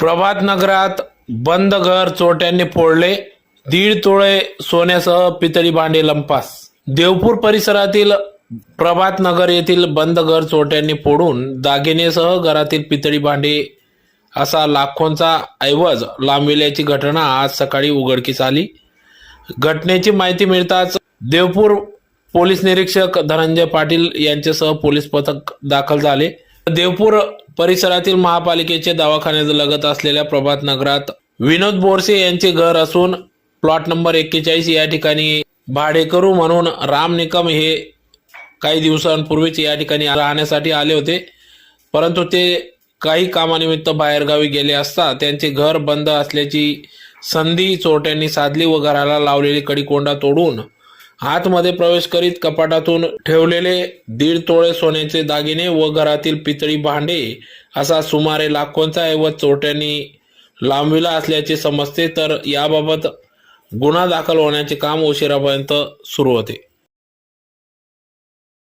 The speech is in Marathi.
प्रभात नगरात बंद घर चोरट्यांनी फोडले, 1.5 तोळे सोन्यासह पितळी भांडे लंपास। देवपूर परिसरातील प्रभात नगर येथील बंद घर चोरट्यांनी फोडून दागिनेसह घरातील पितळी भांडे असा लाखोंचा ऐवज लांबविल्याची घटना आज सकाळी उघडकीस आली। घटनेची माहिती मिळताच देवपूर पोलीस निरीक्षक धनंजय पाटील यांच्यासह पोलीस पथक दाखल झाले। देवपूर परिसरातील महापालिकेचे दवाखान्यालगत असलेल्या प्रभात नगरात विनोद बोरसे यांचे घर असून प्लॉट नंबर 41 या ठिकाणी भाडेकरू म्हणून राम निकम हे काही दिवसांपूर्वीच या ठिकाणी राहण्यासाठी आले होते, परंतु ते काही कामानिमित्त बाहेरगावी गेले असता त्यांचे घर बंद असल्याची संधी चोरट्यांनी साधली व घराला लावलेली कडीकोंडा तोडून आतमध्ये प्रवेश करीत कपाटातून ठेवलेले 1.5 तोळे सोन्याचे दागिने व घरातील पितळी भांडे असा सुमारे लाखोंचा ऐवज चोरट्यांनी लांबविला असल्याचे समजते। तर याबाबत गुन्हा दाखल होण्याचे काम उशिरापर्यंत सुरू होते।